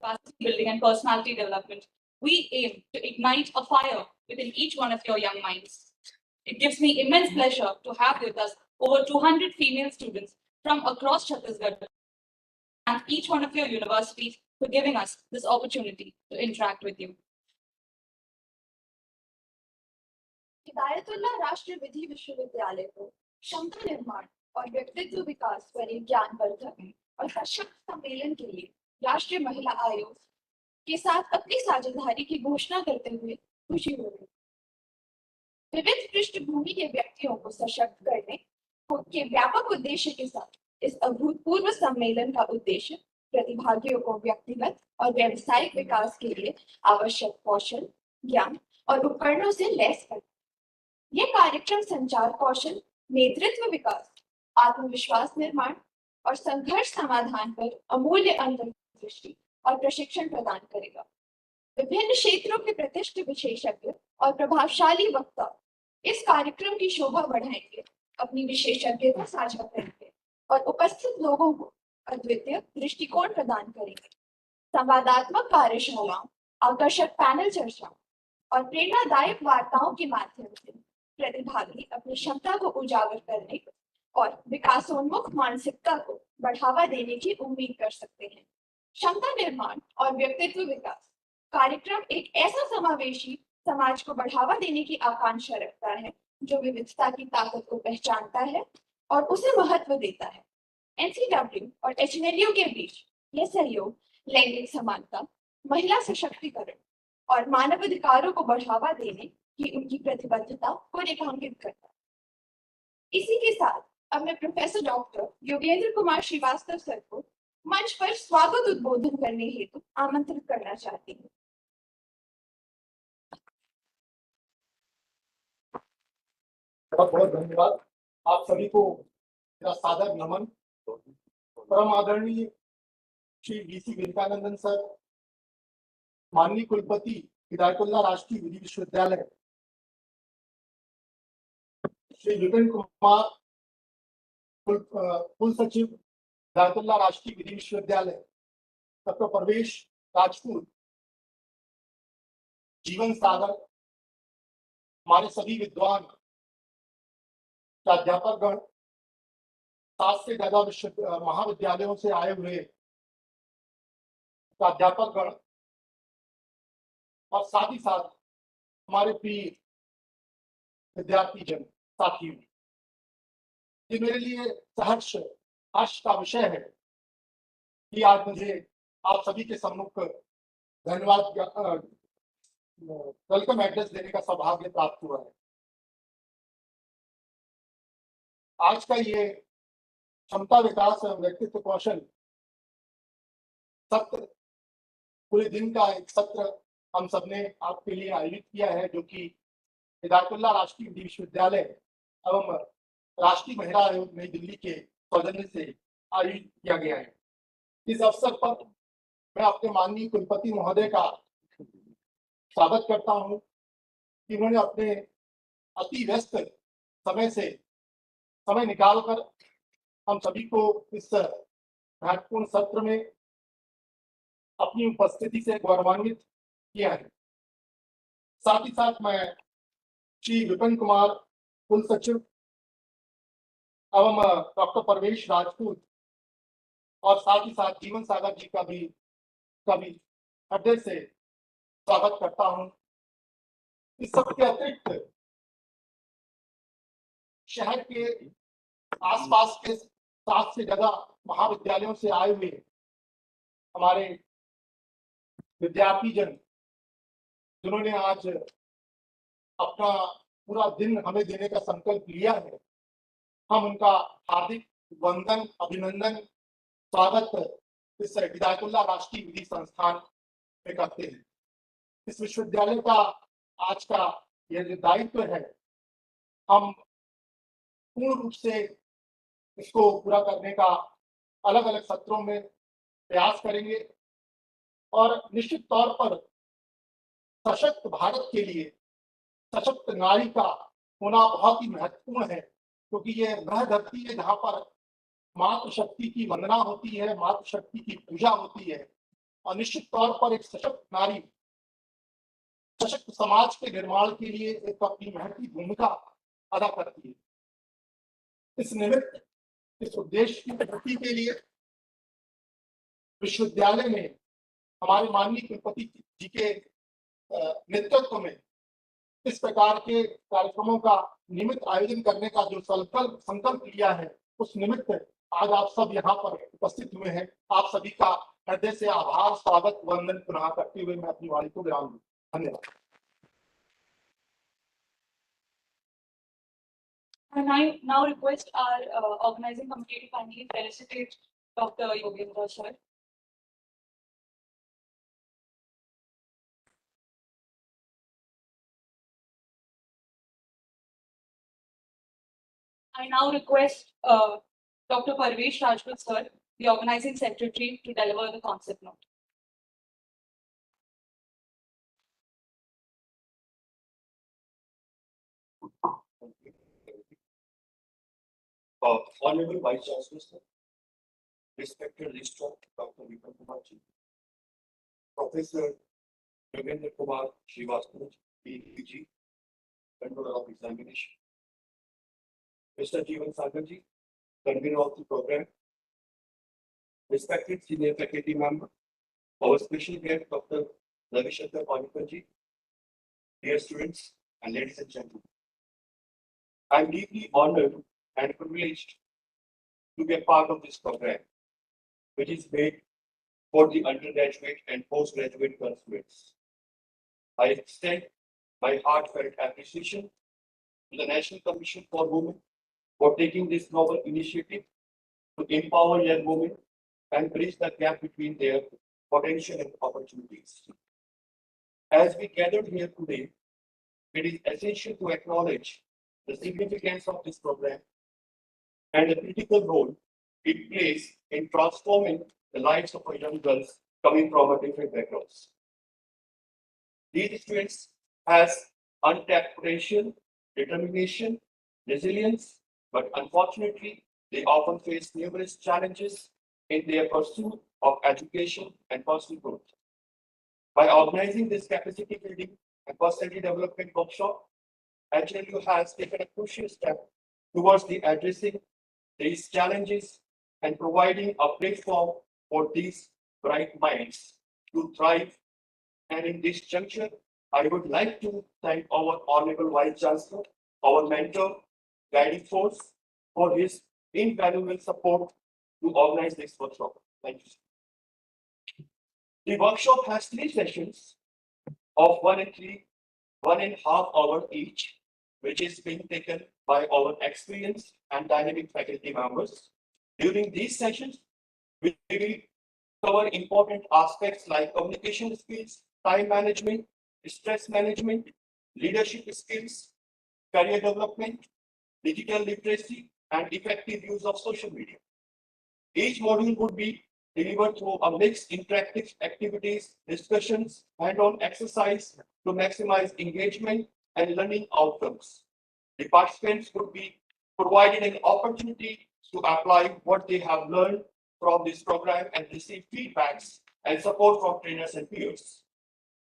capacity building and personality development. We aim to ignite a fire within each one of your young minds. It gives me immense pleasure to have with us over 200 female students from across Chhattisgarh and each one of your universities for giving us this opportunity to interact with you. Hidayatullah राष्ट्रीय विधि विश्वविद्यालय को क्षमता निर्माण और व्यक्तित्व विकास पर एक ज्ञानवर्धक और सशक्त सम्मेलन के लिए राष्ट्रीय महिला आयोग के साथ अपनी साझेदारी की घोषणा करते हुए खुशी हो रही। विविध पृष्ठभूमि के व्यक्तियों को सशक्त करने के व्यापक उद्देश्य के साथ इस अभूतपूर्व सम्मेलन का उद्देश्य प्रतिभागियों को व्यक्तिगत और व्यावसायिक विकास के लिए आवश्यक कौशल, ज्ञान और उपकरणों से लैस करना। यह कार्यक्रम संचार कौशल, नेतृत्व विकास, आत्मविश्वास निर्माण और संघर्ष समाधान पर अमूल्य अंतर्दृष्टि और प्रशिक्षण प्रदान करेगा। विभिन्न क्षेत्रों के प्रतिष्ठित विशेषज्ञ और प्रभावशाली वक्ता इस कार्यक्रम की शोभा बढ़ाएंगे, अपनी विशेषज्ञता साझा करेंगे और उपस्थित लोगों को अद्वितीय दृष्टिकोण प्रदान करेंगे। संवादात्मक कार्यशालाओं, आकर्षक पैनल चर्चाओं और प्रेरणादायक वार्ताओं के माध्यम से प्रतिभागी अपनी क्षमता को उजागर करने और विकासोन्मुख मानसिकता को बढ़ावा देने की उम्मीद कर सकते हैं। क्षमता निर्माण और व्यक्तित्व विकास कार्यक्रम एक ऐसा समावेशी समाज को बढ़ावा देने की आकांक्षा रखता है जो विविधता की ताकत को पहचानता है और उसे महत्व देता है। NCW और HNLU के बीच यह सहयोग लैंगिक समानता, महिला सशक्तिकरण और मानवाधिकारों को बढ़ावा देने की उनकी प्रतिबद्धता को रेखांकित करता है। इसी के साथ अब मैं professor doctor Yogendra Kumar Srivastava sir को मंच पर स्वागत उद्बोधन करने हेतु आमंत्रित करना चाहती हूँ। बहुत बहुत धन्यवाद। आप सभी को मेरा सादर नमन। परम आदरणीय श्री DC विवेकानंदन सर, माननीय कुलपति हिदायतुल्लाह राष्ट्रीय विधि विश्वविद्यालय, श्री विपिन कुमार कुल सचिव हिदायतुल्लाह राष्ट्रीय विधि विश्वविद्यालय, डॉक्टर परवेश राजपूत, जीवन सागर, हमारे सभी विद्वान प्राध्यापक गण, 7 से ज्यादा महाविद्यालयों से आए हुए प्राध्यापक गण और साथ ही साथ हमारे प्रिय विद्यार्थी जन साथियों, ये मेरे लिए सहर्ष हर्ष का विषय है कि आज मुझे आप सभी के सम्मुख धन्यवाद वेलकम एड्रेस देने का सौभाग्य प्राप्त हुआ है। आज का ये क्षमता विकास और व्यक्तित्व कौशल सत्र, पूरे दिन का एक सत्र हम सबने आपके लिए आयोजित किया है, जो कि हिदायतुल्लाह राष्ट्रीय विधि विश्वविद्यालय एवं राष्ट्रीय महिला आयोग नई दिल्ली के सौजन्य से आयोजित किया गया है। इस अवसर पर मैं अपने माननीय कुलपति महोदय का स्वागत करता हूं कि उन्होंने अपने अति व्यस्त समय से समय निकालकर हम सभी को इस महत्वपूर्ण सत्र में अपनी उपस्थिति से गौरवान्वित किया है। साथ ही साथ मैं श्री विपिन कुमार कुल सचिव एवं डॉक्टर परवेश राजपूत और साथ ही साथ जीवन सागर जी का भी हृदय से स्वागत करता हूं। इस सब के अतिरिक्त शहर के आसपास के 7 से ज्यादा महाविद्यालयों से आए हुए हमारे विद्यार्थी जन, जिन्होंने आज अपना पूरा दिन हमें देने का संकल्प लिया है, हम उनका हार्दिक वंदन, अभिनंदन, स्वागत इस हिदायतुल्लाह राष्ट्रीय विधि संस्थान में करते हैं। इस विश्वविद्यालय का आज का यह जो दायित्व है, हम पूर्ण रूप से इसको पूरा करने का अलग अलग सत्रों में प्रयास करेंगे और निश्चित तौर पर सशक्त भारत के लिए सशक्त नारी का होना बहुत ही महत्वपूर्ण है, क्योंकि ये वह धरती है जहाँ पर मातृ शक्ति की वंदना होती है, मातृ शक्ति की पूजा होती है और निश्चित तौर पर एक सशक्त नारी सशक्त समाज के निर्माण के लिए एक अपनी महती भूमिका अदा करती है। इस निमित्त इस उद्देश्य की पूर्ति के लिए विश्वविद्यालय में हमारे माननीय कुलपति जी के नेतृत्व में इस प्रकार के कार्यक्रमों का नियमित आयोजन करने का जो संकल्प लिया है, उस निमित्त आज आप सब यहाँ पर उपस्थित हुए हैं। आप सभी का हृदय से आभार, स्वागत, वंदन पुनः करते हुए मैं अपनी वाणी को विराम दूं। धन्यवाद। And I now request our organizing committee to kindly felicitate Dr. Yogendra sir. I now request Dr. Parvesh Rajput sir, the organizing secretary, to deliver the concept note. Honorable Vice Chancellor, sir, respected Registrar Dr. Vipan Kumar ji, Professor Ravindra Kumar Srivastava PG, Controller of Examination, Mr. Jeevan Sagar ji, Convener of the program, respected senior faculty member, our special guest Dr. Ravi Shankar Panikar ji, dear students and ladies and gentlemen, I am deeply honored and privileged to be a part of this program, which is made for the undergraduate and postgraduate graduates. I extend my heartfelt appreciation to the National Commission for Women for taking this novel initiative to empower young women and bridge the gap between their potential and opportunities. As we gathered here today, it is essential to acknowledge the significance of this program and the critical role it plays in transforming the lives of our young girls coming from different backgrounds. These students have untapped potential, determination, resilience, but unfortunately, they often face numerous challenges in their pursuit of education and personal growth. By organizing this capacity building and personality development workshop, HNLU has taken a crucial step towards the addressing these challenges and providing a platform for these bright minds to thrive. And in this juncture, I would like to thank our Honorable Vice Chancellor, our mentor, guiding force, for his invaluable support to organize this workshop. Thank you. The workshop has 3 sessions of 1.5 hours each, which is being taken by our experienced and dynamic faculty members. During these sessions, we will cover important aspects like communication skills, time management, stress management, leadership skills, career development, digital literacy, and effective use of social media. Each module would be delivered through a mixed interactive activities, discussions, hand-on exercise to maximize engagement and learning outcomes. The participants would be provided an opportunity to apply what they have learned from this program and receive feedbacks and support from trainers and peers.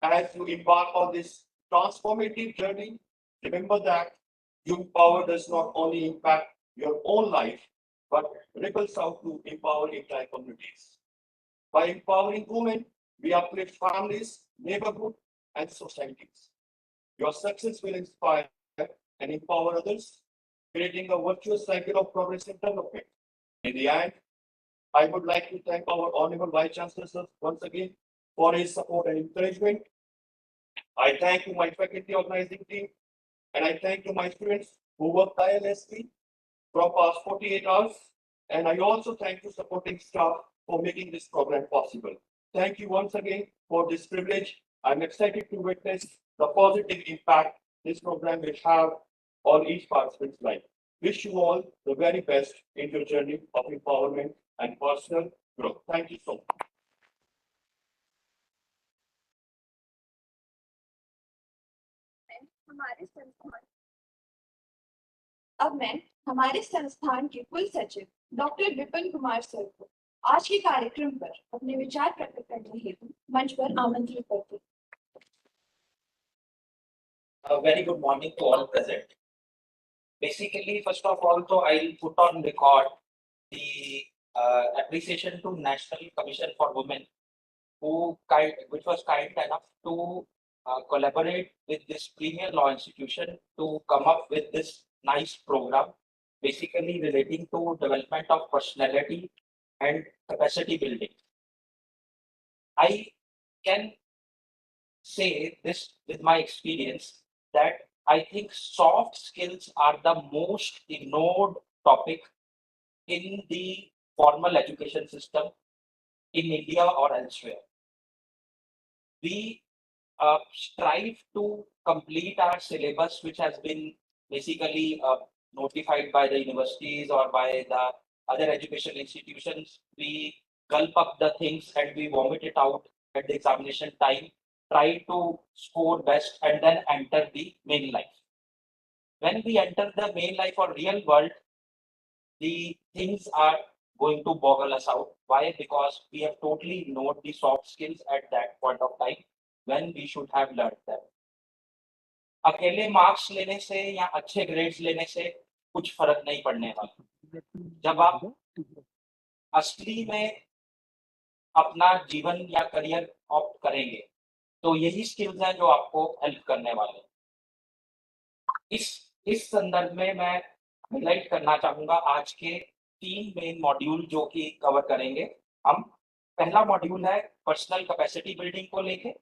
As you embark on this transformative journey, remember that your power does not only impact your own life, but ripples out to empower entire communities. By empowering women, we uplift families, neighborhood, and societies. Your success will inspire and empower others, creating a virtuous cycle of progress and development. In the end, I would like to thank our Honorable Vice Chancellor sir, once again for his support and encouragement. I thank to my faculty organizing team, and I thank to my students who work tirelessly from past 48 hours. And I also thank to supporting staff for making this program possible. Thank you once again for this privilege. I'm excited to witness the positive impact this program will have on each participant's life. Wish you all the very best in your journey of empowerment and personal growth. Thank you so much. हमारे संस्थान अब मैं हमारे संस्थान के कुल सचिव doctor Vipin Kumar sir को आज के कार्यक्रम पर अपने विचार प्रकट करने हेतु मंच पर आमंत्रित करते हैं। A very good morning to all present. Basically, first of all, so I'll put on record the appreciation to National Commission for Women, which was kind enough to collaborate with this premier law institution to come up with this nice program, basically relating to development of personality and capacity building. I can say this with my experience that I think soft skills are the most ignored topic in the formal education system in India or elsewhere. We strive to complete our syllabus, which has been basically notified by the universities or by the other education institutions. We gulp up the things and we vomit it out at the examination time, try to score best, and then enter the main life. When we enter the main life or real world, the things are going to boggle us out. Why? Because we have totally ignored the soft skills at that point of time when we should have learned them. अकेले marks लेने से या अच्छे grades लेने से कुछ फर्क नहीं पड़ने वाला। जब आप असली में अपना जीवन या करियर ऑप्ट करेंगे, तो यही स्किल्स हैं जो आपको हेल्प करने वाले हैं। इस संदर्भ में मैं हाईलाइट करना चाहूंगा आज के 3 मेन मॉड्यूल जो कि कवर करेंगे हम। पहला मॉड्यूल है पर्सनल कैपेसिटी बिल्डिंग को लेके,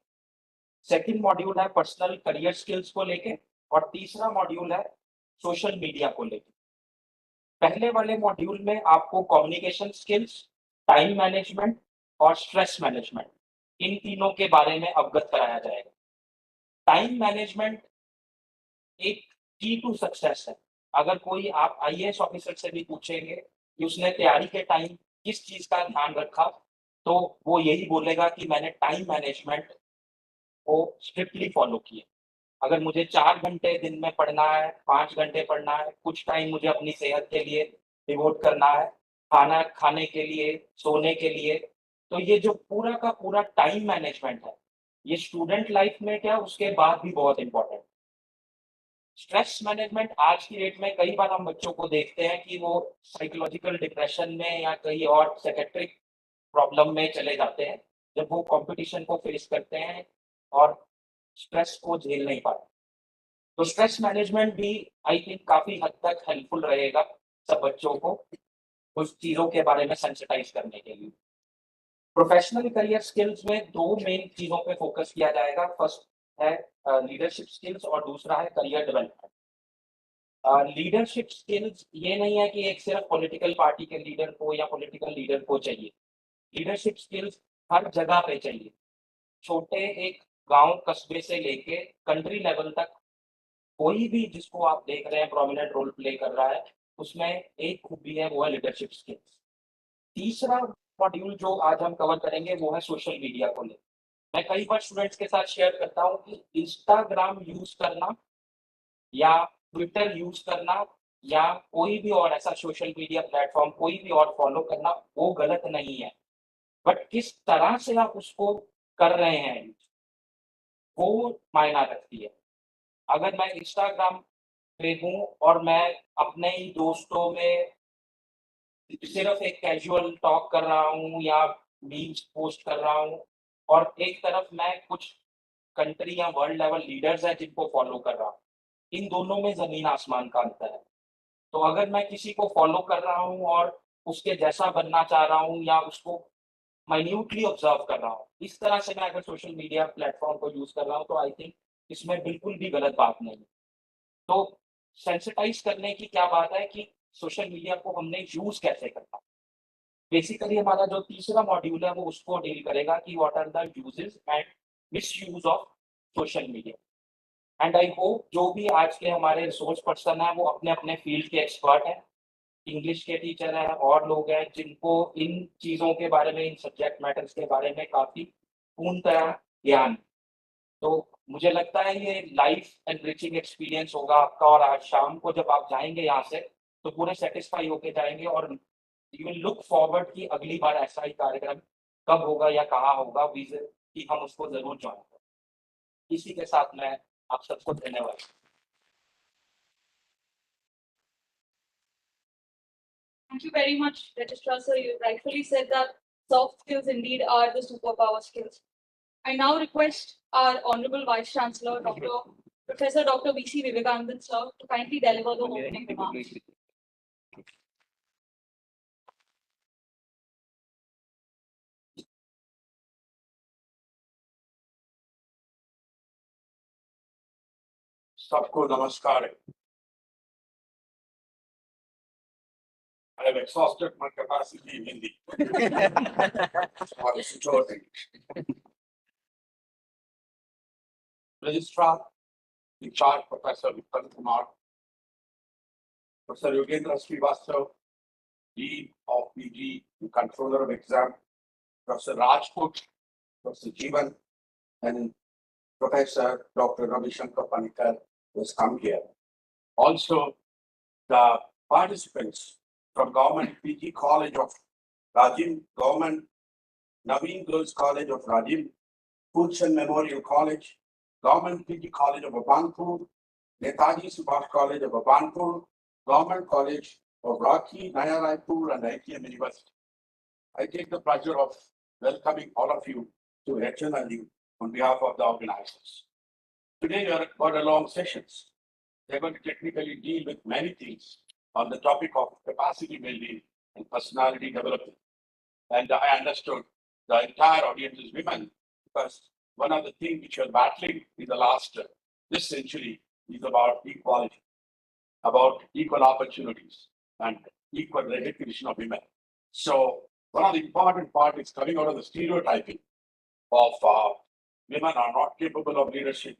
सेकंड मॉड्यूल है पर्सनल करियर स्किल्स को लेके, और तीसरा मॉड्यूल है सोशल मीडिया को लेके। पहले वाले मॉड्यूल में आपको कम्युनिकेशन स्किल्स, टाइम मैनेजमेंट और स्ट्रेस मैनेजमेंट, इन तीनों के बारे में अवगत कराया जाएगा। टाइम मैनेजमेंट एक की टू सक्सेस है। अगर कोई आप आईएएस ऑफिसर से भी पूछेंगे कि उसने तैयारी के टाइम किस चीज का ध्यान रखा, तो वो यही बोलेगा कि मैंने टाइम मैनेजमेंट को स्ट्रिक्टली फॉलो किया। अगर मुझे 4 घंटे दिन में पढ़ना है, 5 घंटे पढ़ना है, कुछ टाइम मुझे अपनी सेहत के लिए डिवोट करना है, खाना खाने के लिए, सोने के लिए, तो ये जो पूरा का पूरा टाइम मैनेजमेंट है, ये स्टूडेंट लाइफ में क्या उसके बाद भी बहुत इंपॉर्टेंट। स्ट्रेस मैनेजमेंट आज की डेट में कई बार हम बच्चों को देखते हैं कि वो साइकोलॉजिकल डिप्रेशन में या कहीं और साइकेट्रिक प्रॉब्लम में चले जाते हैं जब वो कंपटीशन को फेस करते हैं और स्ट्रेस को झेल नहीं पाते। तो स्ट्रेस मैनेजमेंट भी आई थिंक काफी हद तक हेल्पफुल रहेगा सब बच्चों को उस चीजों के बारे में सेंसिटाइज करने के लिए। प्रोफेशनल करियर स्किल्स में 2 मेन चीजों पे फोकस किया जाएगा। फर्स्ट है लीडरशिप स्किल्स और दूसरा है करियर डेवलपमेंट। लीडरशिप स्किल्स ये नहीं है कि एक सिर्फ पॉलिटिकल पार्टी के लीडर को या पॉलिटिकल लीडर को चाहिए। लीडरशिप स्किल्स हर जगह पे चाहिए। छोटे एक गांव कस्बे से लेके कंट्री लेवल तक कोई भी जिसको आप देख रहे हैं प्रोमिनेंट रोल प्ले कर रहा है, उसमें एक खूबी है, वो है लीडरशिप स्किल्स। तीसरा मॉड्यूल जो आज हम कवर करेंगे वो है सोशल मीडिया को लेकर। मैं कई बार स्टूडेंट्स के साथ शेयर करता हूँ कि इंस्टाग्राम यूज करना या ट्विटर यूज करना या कोई भी और ऐसा सोशल मीडिया प्लेटफॉर्म कोई भी और फॉलो करना वो गलत नहीं है, बट किस तरह से आप उसको कर रहे हैं वो मायना रखती है। अगर मैं इंस्टाग्राम पे हूँ और मैं अपने ही दोस्तों में सिर्फ एक कैजुअल टॉक कर रहा हूँ या मीम्स पोस्ट कर रहा हूँ, और एक तरफ मैं कुछ कंट्री या वर्ल्ड लेवल लीडर्स हैं जिनको फॉलो कर रहा हूँ, इन दोनों में जमीन आसमान का अंतर है। तो अगर मैं किसी को फॉलो कर रहा हूँ और उसके जैसा बनना चाह रहा हूँ या उसको माइन्यूटली ऑब्जर्व कर रहा हूँ, इस तरह से मैं अगर सोशल मीडिया प्लेटफॉर्म को यूज कर रहा हूँ, तो आई थिंक इसमें बिल्कुल भी गलत बात नहीं है। तो सेंसिटाइज करने की क्या बात है कि सोशल मीडिया को हमने यूज कैसे करना। बेसिकली हमारा जो तीसरा मॉड्यूल है वो उसको डील करेगा कि what are the uses and misuse of social media. And I hope जो भी आज के हमारे रिसोर्स पर्सन है वो अपने अपने फील्ड के एक्सपर्ट हैं, इंग्लिश के टीचर हैं और लोग हैं जिनको इन चीज़ों के बारे में, इन सब्जेक्ट मैटर्स के बारे में काफ़ी पूर्णतः ज्ञान। तो मुझे लगता है ये लाइफ एनरिचिंग एक्सपीरियंस होगा आपका, और आज शाम को जब आप जाएंगे यहाँ से तो पूरे सेटिस्फाई होके जाएंगे और You will look forward कि अगली बार ऐसा ही कार्यक्रम कब होगा या कहाँ होगा, विजन कि हम उसको जरूर ज्वाइन करें। इसी के साथ मैं आप सबको धन्यवाद। Thank you very much, Registrar Sir. You rightfully said that soft skills indeed are the superpower skills. I now request our Honorable Vice Chancellor, Professor Dr. V.C. Vivekanandan Sir, to kindly deliver the opening remarks. सबको नमस्कार। I have exhausted my capacity in Hindi. Registrar in charge, Professor Vikram Kumar, Professor Yogendra Srivastav, Dean of PG and Controller of Exam, Professor Rajput, Professor Jeevan, and Professor Dr. Ravi Shankar Panikar has come here. Also, the participants from Government PG College of Rajin, Government Naveen Girls College of Rajin, Pulsen Memorial College, Government PG College of Abanpur, Netaji Subhash College of Abanpur, Government College of Rocky, Naya Raipur, and ITM University. I take the pleasure of welcoming all of you to HNLU on behalf of the organizers. Today we are got along sessions. They're going to technically deal with many things on the topic of capacity building and personality development. And I understood the entire audience is women because one of the things which we're battling in the last this century is about equality, about equal opportunities and equal recognition of women. So one of the important part is coming out of the stereotyping of women are not capable of leadership,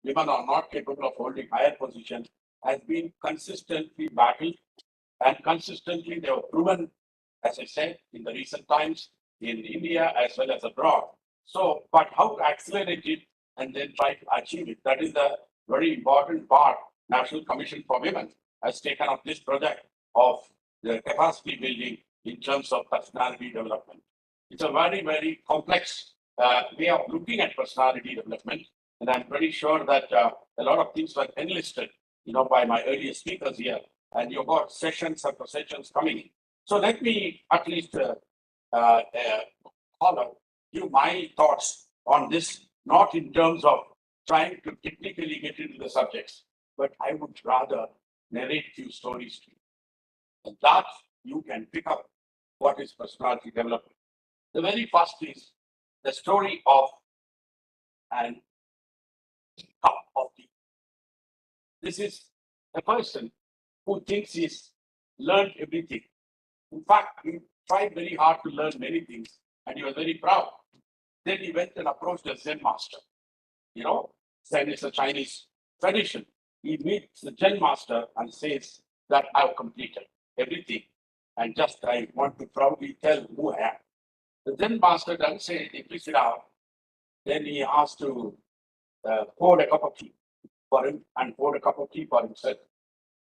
women are not capable of holding higher position, has been consistently battled and consistently they have proven, as I said, in the recent times in India as well as abroad. So, but how to accelerate it and then try to achieve it? That is the very important part. National Commission for Women has taken up this project of the capacity building in terms of personality development. It's a very, very complex way of looking at personality development. And I'm pretty sure that a lot of things were enlisted, by my earlier speakers here. And you've got sessions after sessions coming. So let me at least give my thoughts on this, not in terms of trying to technically get into the subjects, but I would rather narrate few stories to you. And that you can pick up what is personality development. The very first is the story of an cup of tea. This is a person who thinks he's learned everything. In fact, he tried very hard to learn many things and he was very proud. Then he went and approached a Zen master. Zen is a Chinese tradition. He meets the Zen master and says that I've completed everything and just I want to proudly tell who I am. The Zen master doesn't say anything, please sit down. Then he asked to pour a cup of tea for him and poured a cup of tea for himself.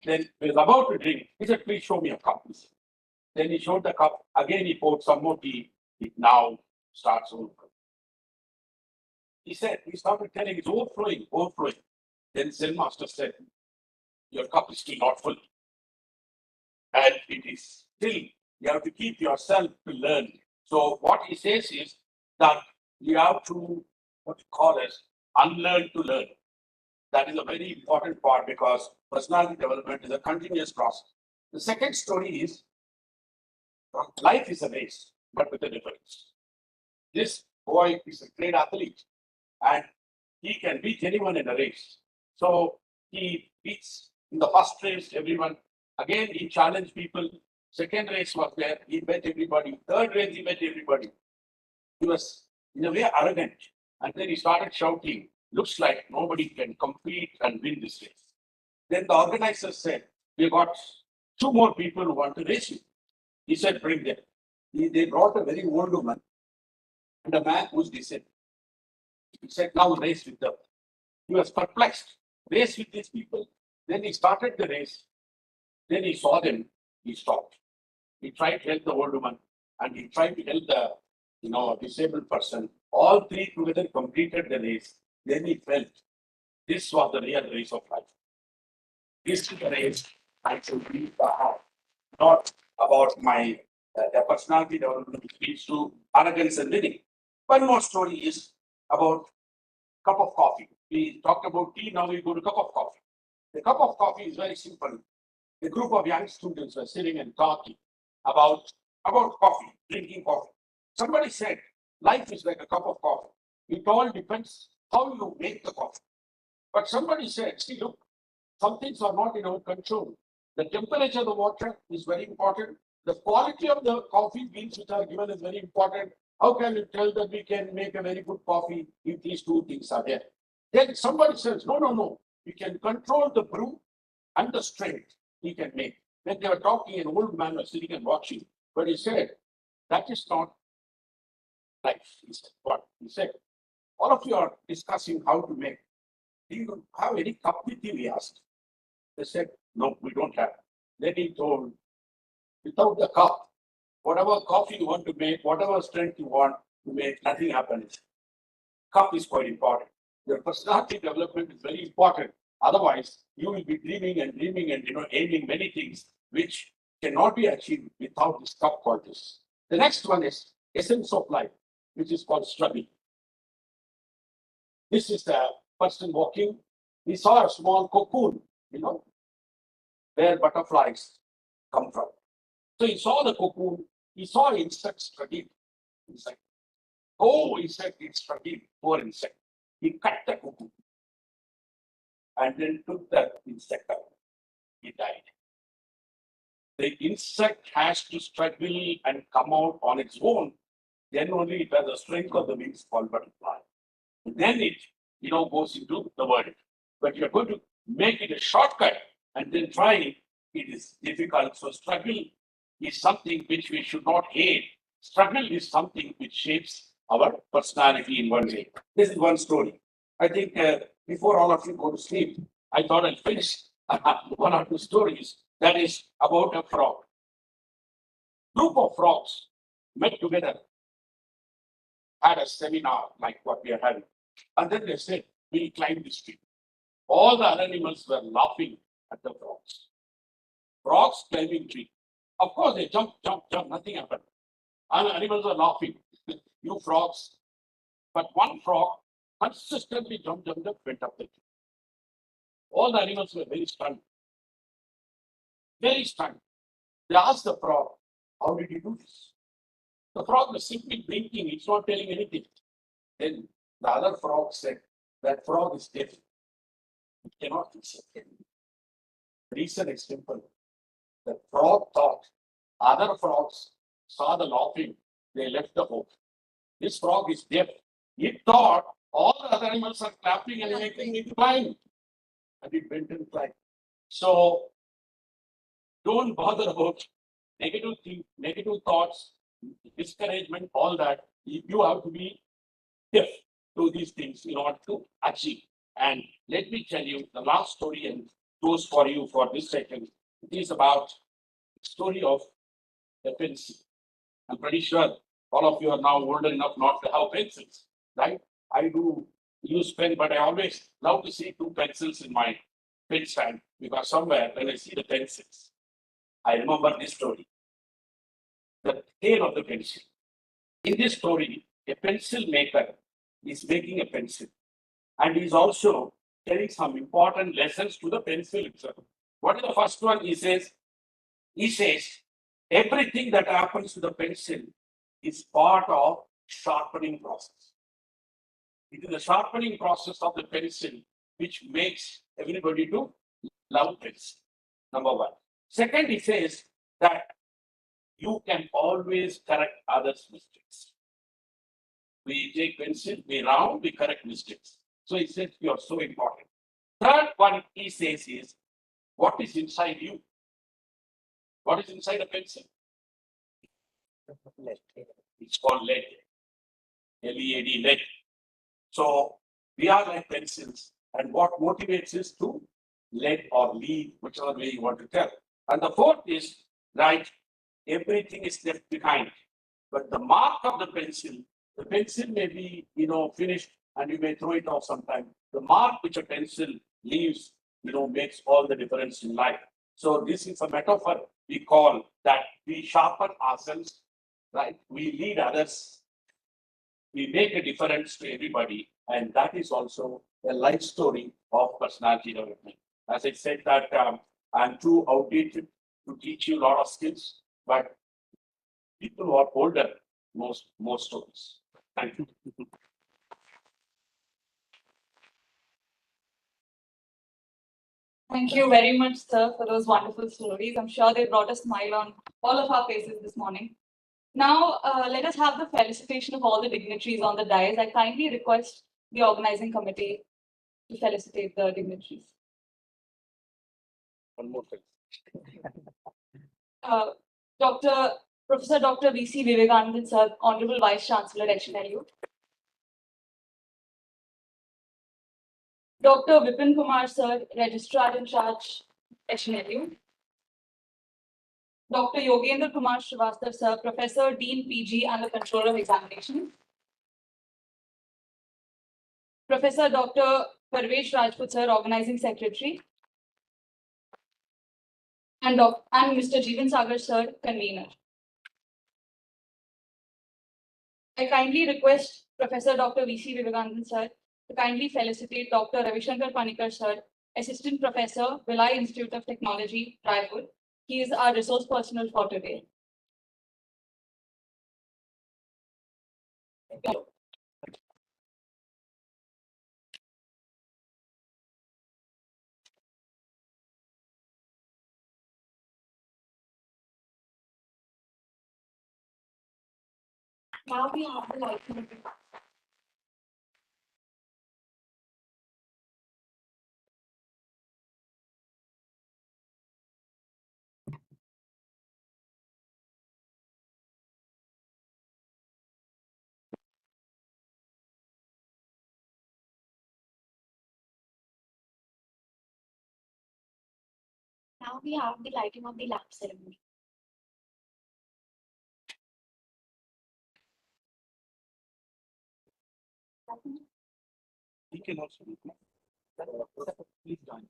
Then he was about to drink. He said, please show me a cup. Then he showed the cup. Again, he poured some more tea. It now starts overflowing. He said, he started telling it's overflowing, overflowing. Then Zen master said, your cup is still not full. And it is still, you have to keep yourself to learn. So what he says is that you have to, what you call as, unlearn to learn. That is a very important part because personality development is a continuous process. The second story is life is a race, but with a difference. This boy is a great athlete and he can beat anyone in a race. So he beats in the first race everyone. Again, he challenged people. Second race was there, he bet everybody. Third race, he bet everybody. He was in a way arrogant. And then he started shouting, looks like nobody can compete and win this race. Then the organizers said, we got two more people who want to race you. He said, bring them. They brought a very old woman and a man who's disabled. He said, now race with them. He was perplexed. Race with these people. Then he started the race. Then he saw them. He stopped. he tried to help the old woman, and he tried to help the, disabled person. All three together completed the race. Then he felt this was the real race of life. This is the race I should be not about my personality development, which leads to arrogance and winning. One more story is about cup of coffee. We talked about tea, now we go to cup of coffee. The cup of coffee is very simple. A group of young students were sitting and talking about coffee, drinking coffee. Somebody said, life is like a cup of coffee. It all depends how you make the coffee. But somebody said, see, look, some things are not in our control. The temperature of the water is very important. The quality of the coffee beans which are given is very important. How can you tell that we can make a very good coffee if these two things are there? Then somebody says, no. We can control the brew and the strength he can make. When they were talking, an old man was sitting and watching. But he said, that is not life. He said, what? He said, all of you are discussing how to make. Do you have any cup with you? He asked. They said, no, we don't have. Then he told, without the cup, whatever coffee you want to make, whatever strength you want to make, nothing happens. Cup is quite important. Your personality development is very important. Otherwise, you will be dreaming and aiming many things which cannot be achieved without this cup qualities. The next one is essence of life, which is called struggle. This is the person walking. He saw a small cocoon, where butterflies come from. So he saw the cocoon, he saw insects struggling inside. Oh, he said, it's struggling, poor insect. He cut the cocoon and then took the insect out. He died. The insect has to struggle and come out on its own. Then only it has the strength of the wings called butterfly. Then it, goes into the world. But you're going to make it a shortcut and then try it. It is difficult. So struggle is something which we should not hate. Struggle is something which shapes our personality in one way. This is one story. I think before all of you go to sleep, I thought I'd finish one or two stories. That is about a frog. Group of frogs met together, had a seminar like what we are having. And then they said, we'll climb this tree. All the other animals were laughing at the frogs. Frogs climbing tree. Of course, they jump, nothing happened. And animals are laughing. You frogs. But one frog consistently jumped, went up the tree. All the animals were very stunned. Very stunned. They asked the frog, how did you do this? The frog was simply blinking, it's not telling anything. Then the other frog said, that frog is deaf. It cannot listen. The reason is simple. The frog thought other frogs saw the laughing, they left the hole. This frog is deaf. It thought all the other animals are clapping and making it climb. And it went and climbed. So don't bother about negative thoughts, discouragement, all that. You have to be deaf to these things in order to achieve. And let me tell you the last story and goes for you for this second. It is about the story of the pencil. I'm pretty sure all of you are now old enough not to have pencils, right? I do use pen, but I always love to see two pencils in my pen stand because somewhere when I see the pencils, I remember this story. The tale of the pencil. In this story, a pencil maker is making a pencil and he's also telling some important lessons to the pencil itself. What is the first one? He says, everything that happens to the pencil is part of sharpening process. It is the sharpening process of the pencil which makes everybody to love pencil. Number one. Second, he says that you can always correct others' mistakes. We take pencil, we round, we correct mistakes. So he says you are so important. Third one he says is, what is inside you? What is inside a pencil? Lead. It's called lead. L-E-A-D, lead. So we are like pencils, and what motivates us to lead or lead, whichever way you want to tell. And the fourth is, right, everything is left behind. But the mark of the pencil may be, finished and you may throw it off sometime. The mark which a pencil leaves, makes all the difference in life. So this is a metaphor we call that we sharpen ourselves, right? We lead others, we make a difference to everybody, and that is also a life story of personality development. As I said that I'm too outdated to teach you a lot of skills, but people who are older more stories. Thank you. Thank you very much, sir, for those wonderful stories. I'm sure they brought a smile on all of our faces this morning. Now, let us have the felicitation of all the dignitaries on the dais. I kindly request the organizing committee to felicitate the dignitaries. One more thing. Professor Dr. V.C. Vivekanand, sir, Honorable Vice Chancellor, HNLU. Dr. Vipin Kumar, sir, Registrar in Charge, HNLU. Dr. Yogendra Kumar Srivastava, sir, Professor, Dean, PG, and the Controller of Examination. Professor Dr. Parvesh Rajput, sir, Organizing Secretary. And Mr. Jeevan Sagar, sir, Convener. I kindly request Professor Dr. V.C. Vivekanand, sir, to kindly felicitate Dr. Ravishankar Panikar, sir, Assistant Professor, Vilai Institute of Technology, Raipur. He is our resource personnel for today. Now we have the lighting. Now we have the lighting of the lamp ceremony. He can also be. Please join.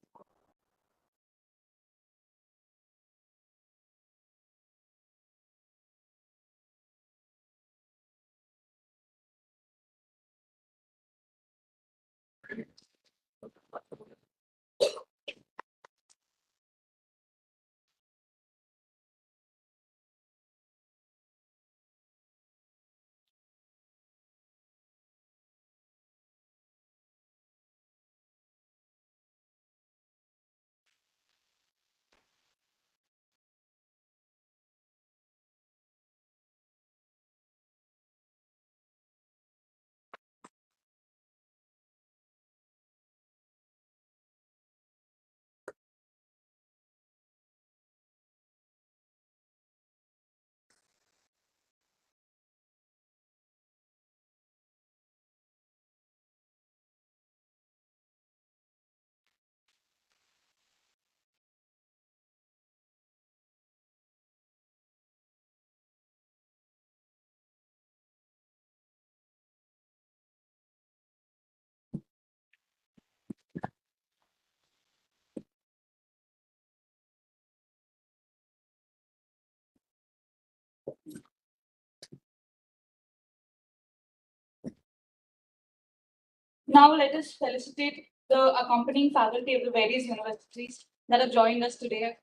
Now let us felicitate the accompanying faculty of the various universities that have joined us today.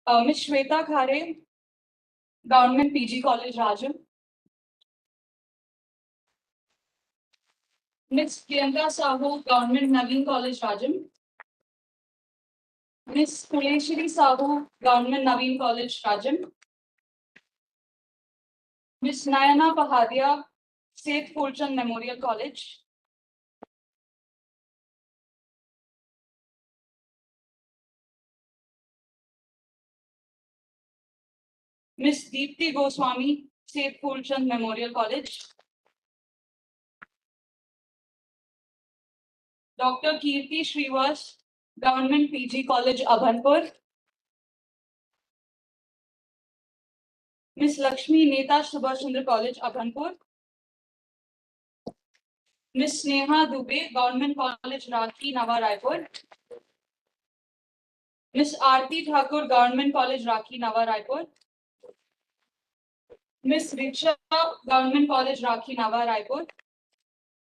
Ms. Shweta Khare, Government PG College, Rajam. Ms. Priyanka Sahu, Government Naveen College, Rajam. Ms. Kuleshwari Sahu, Government Naveen College, Rajam. Ms. Nayana Pahadia, Seth Fulchand Memorial College. Ms. Deepti Goswami, Seth Fulchand Memorial College. Dr. Kirti Shrivas, Government PG College, Abhanpur. Miss Lakshmi, Netaji Subhash Chandra College, Abhanpur. Miss Sneha Dubey, Government College, Rakhi, Nawa Raipur. Miss Aarti Thakur, Government College, Rakhi, Nawa Raipur. Miss Richa, Government College, Rakhi, Nawa Raipur.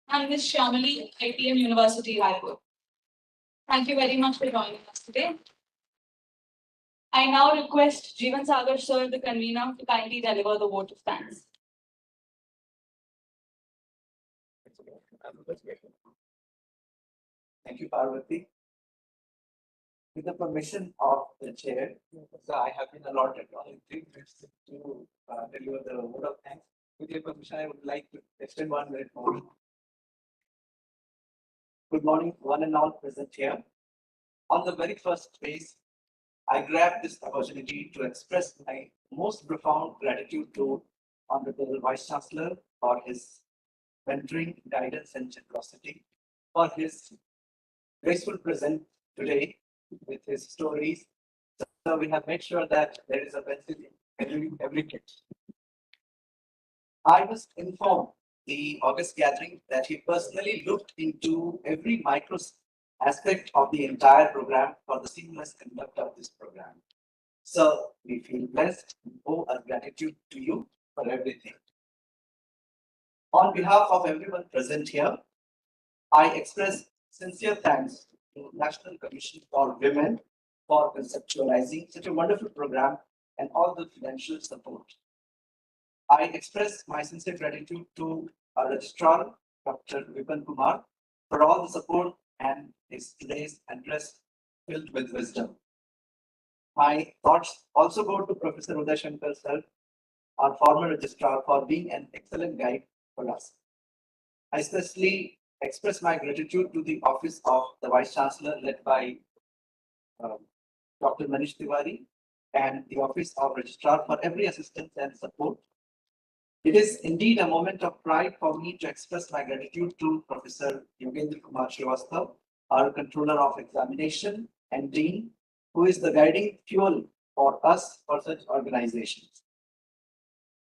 And Miss Shamali, ITM University, Raipur. Thank you very much for joining us today. I now request Jeevan Sagar Sir, the convener, to kindly deliver the vote of thanks. Thank you, Parvati. With the permission of the chair, so I have been allotted only 3 minutes to deliver the vote of thanks. With your permission, I would like to extend 1 minute more. Good morning, one and all present here. On the very first phase, I grabbed this opportunity to express my most profound gratitude to Honorable Vice Chancellor for his mentoring, guidance, and generosity, for his graceful present today with his stories. So we have made sure that there is a pencil in every kit. I must inform the August gathering that he personally looked into every micro aspect of the entire program for the seamless conduct of this program. So we feel blessed and owe our gratitude to you for everything. On behalf of everyone present here, I express sincere thanks to National Commission for Women for conceptualizing such a wonderful program and all the financial support. I express my sincere gratitude to our registrar, Dr. Vipan Kumar, for all the support and his today's address filled with wisdom. My thoughts also go to Professor Uday Shankar sir, our former registrar, for being an excellent guide for us. I especially express my gratitude to the Office of the Vice Chancellor, led by Dr. Manish Tiwari, and the Office of Registrar for every assistance and support. It is indeed a moment of pride for me to express my gratitude to Professor Yogendra Kumar Srivastav, our Controller of Examination and Dean, who is the guiding fuel for us for such organizations.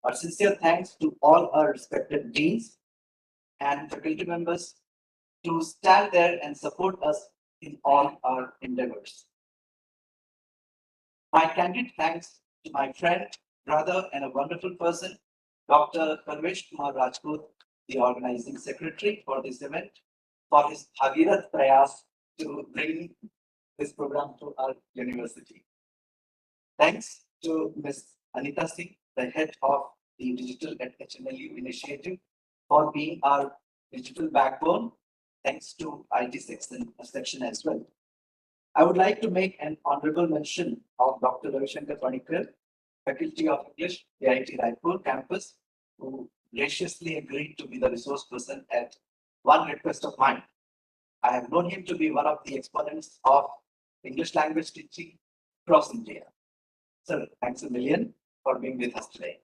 Our sincere thanks to all our respected deans and faculty members to stand there and support us in all our endeavors. My candid thanks to my friend, brother, and a wonderful person, Dr. Parvesh Kumar Rajput, the organizing secretary for this event, for his Bhagirath Prayas to bring this program to our university. Thanks to Ms. Anita Singh, the head of the Digital at HNLU initiative, for being our digital backbone. Thanks to IT section as well. I would like to make an honorable mention of Dr. Ravi Shankar Panikkar, Faculty of English, IIT Raipur campus, who graciously agreed to be the resource person at one request of mine. I have known him to be one of the exponents of English language teaching across India. Sir, thanks a million for being with us today.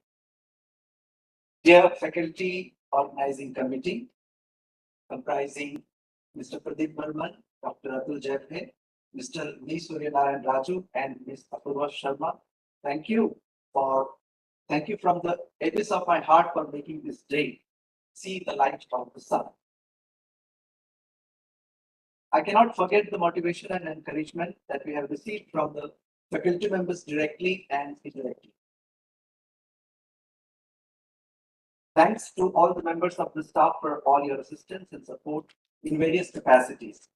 Dear Faculty Organizing Committee, comprising Mr. Pradeep Burman, Dr. Atul Jaiphe, Mr. V. Suryanarayan Raju, and Ms. Apurva Sharma, thank you from the edges of my heart for making this day see the light of the sun. I cannot forget the motivation and encouragement that we have received from the faculty members directly and indirectly. Thanks to all the members of the staff for all your assistance and support in various capacities.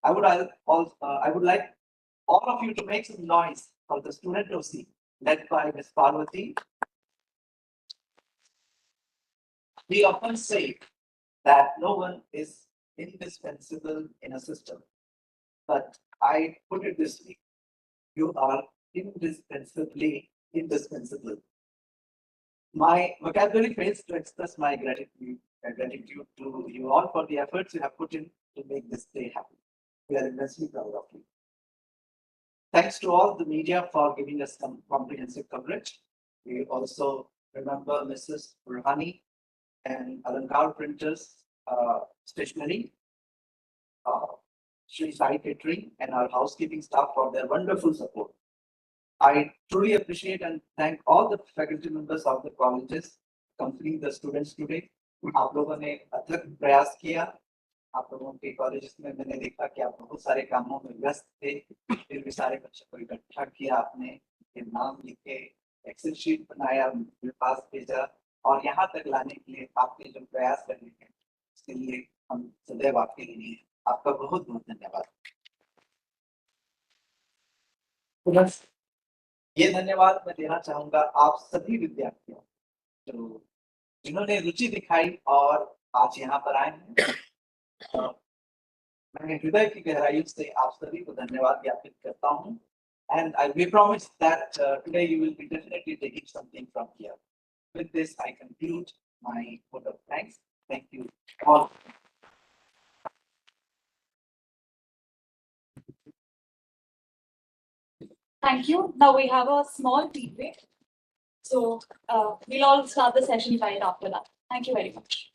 I would like all of you to make some noise for the student OC led by Ms. Parvati. We often say that no one is indispensable in a system, but I put it this way: you are indispensably indispensable. My vocabulary fails to express my gratitude to you all for the efforts you have put in to make this day happen. We are immensely proud of you. Thanks to all the media for giving us some comprehensive coverage. We also remember Mrs. Burhani and Alankar Printers Stationery, Sri Sai Catering, and our housekeeping staff for their wonderful support. I truly appreciate and thank all the faculty members of the colleges accompanying the students today. आप लोगों ने अथक प्रयास किया। आप लोगों के colleges में मैंने देखा कि आप बहुत सारे कामों में व्यस्त थे, फिर भी सारे बच्चों को इकट्ठा किया आपने, ये नाम लिखे, एक्सेल शीट बनाया, मेरे पास भेजा और यहाँ तक लाने के लिए आपके जो प्रयास करने हैं उसके लिए हम सदैव आपके लिए हैं। आपका बहुत बहुत धन्यवाद। ये धन्यवाद मैं देना चाहूंगा आप सभी विद्यार्थियों जो जिन्होंने रुचि दिखाई और आज यहाँ पर आए हैं। मैं हृदय की गहराई से आप सभी को धन्यवाद ज्ञापित करता हूँ। And we promise that today you will be definitely taking something from here. With this, I conclude my vote of thanks. Thank you all. Thank you. Now we have a small tea break. So we'll all start the session right after that. Thank you very much.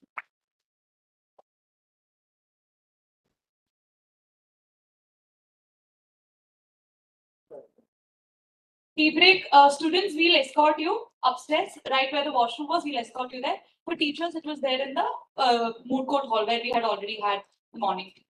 Tea break. Students, we'll escort you upstairs, right where the washroom was. We'll escort you there. For teachers, it was there in the moot court hall where we had already had the morning tea.